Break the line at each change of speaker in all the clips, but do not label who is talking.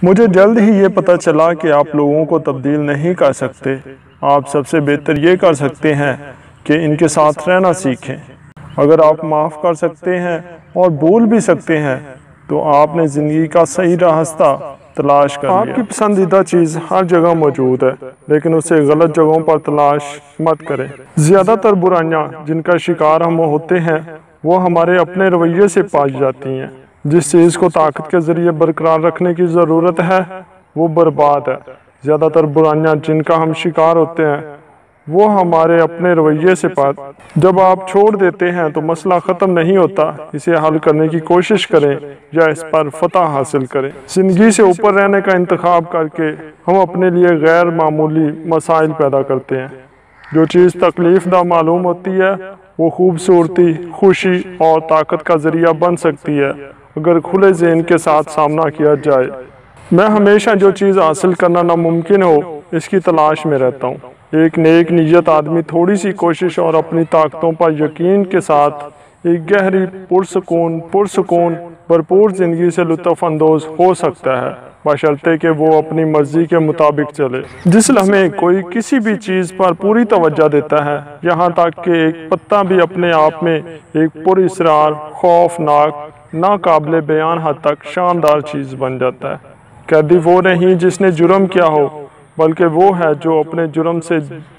مجھے جلد ہی یہ پتہ چلا کہ آپ لوگوں کو تبدیل نہیں کر سکتے۔ آپ سب سے بہتر یہ کر سکتے ہیں کہ ان کے ساتھ رہنا سیکھیں۔ اگر آپ معاف کر سکتے ہیں اور بھول بھی سکتے ہیں تو آپ نے زندگی کا صحیح راستہ تلاش کر لیا۔ آپ کی پسندیدہ چیز ہر جگہ موجود ہے، لیکن اسے غلط جگہوں پر تلاش مت کریں۔ زیادہ تر برائیاں جن کا شکار ہم ہوتے ہیں وہ ہمارے اپنے رویے سے پائی جاتی ہیں۔ جس چیز کو طاقت کے ذریعے برقرار رکھنے کی ضرورت ہے وہ برباد ہے۔ زیادہ تر برائیاں جن کا ہم شکار ہوتے ہیں وہ ہمارے اپنے رویے سے جب آپ چھوڑ دیتے ہیں تو مسئلہ ختم نہیں ہوتا۔ اسے حل کرنے کی کوشش کریں یا اس پر فتح حاصل کریں۔ زندگی سے اوپر رہنے کا انتخاب کر کے ہم اپنے لیے غیر معمولی مسائل پیدا کرتے ہیں۔ جو چیز تکلیف دہ معلوم ہوتی ہے وہ خوبصورتی، خوشی اور طاقت کا ذریعہ بن سکتی ہے اگر کھلے ذہن کے ساتھ سامنا کیا جائے۔ میں ہمیشہ جو چیز حاصل کرنا ناممکن ہو اس کی تلاش میں رہتا ہوں۔ ایک نیک نیت آدمی تھوڑی سی کوشش اور اپنی طاقتوں پر یقین کے ساتھ ایک گہری پرسکون بھرپور زندگی سے لطف اندوز ہو سکتا ہے، بشرطے کہ وہ اپنی مرضی کے مطابق چلے۔ جس لمحے کوئی کسی بھی چیز پر پوری توجہ دیتا ہے، یہاں تک کہ ایک پتا بھی اپنے آپ میں ایک پراسرار، خوفناک، ناقابل بیان حد تک شاندار چیز بن جاتا ہے۔ قیدی وہ نہیں جس نے جرم کیا ہو، بلکہ وہ ہے جو اپنے جرم سے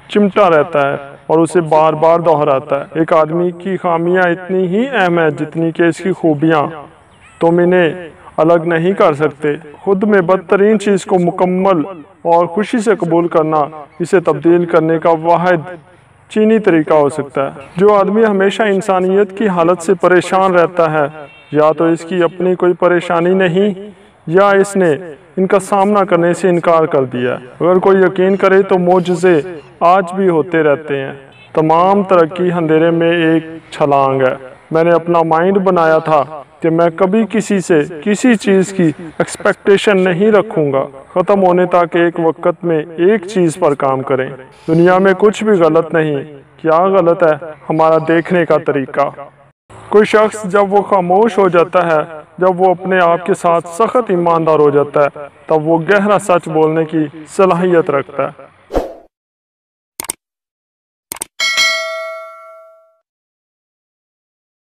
چمٹا رہتا ہے اور اسے بار بار دہراتا ہے۔ ایک آدمی کی خامیاں اتنی ہی اہم ہیں جتنی کہ اس کی خوبیاں۔ تم انہیں الگ نہیں کر سکتے۔ خود میں بدترین چیز کو مکمل اور خوشی سے قبول کرنا اسے تبدیل کرنے کا واحد چینی طریقہ ہو سکتا ہے۔ جو آدمی ہمیشہ انسانیت کی حالت سے پریشان رہتا ہے، یا تو اس کی اپنی کوئی پریشانی نہیں یا اس نے ان کا سامنا کرنے سے انکار کر دیا ہے۔ اگر کوئی یقین کرے تو معجزے آج بھی ہوتے رہتے ہیں۔ تمام ترقی اندھیرے میں ایک چھلانگ ہے۔ میں نے اپنا مائنڈ بنایا تھا کہ میں کبھی کسی سے کسی چیز کی ایکسپیکٹیشن نہیں رکھوں گا۔ ختم ہونے تک ایک وقت میں ایک چیز پر کام کریں۔ دنیا میں کچھ بھی غلط نہیں۔ کیا غلط ہے؟ ہمارا دیکھنے کا طریقہ۔ کوئی شخص جب وہ خاموش ہو جاتا ہے، جب وہ اپنے آپ کے ساتھ سخت ایماندار ہو جاتا ہے، تب وہ گہرا سچ بولنے کی صلاحیت رکھتا ہے۔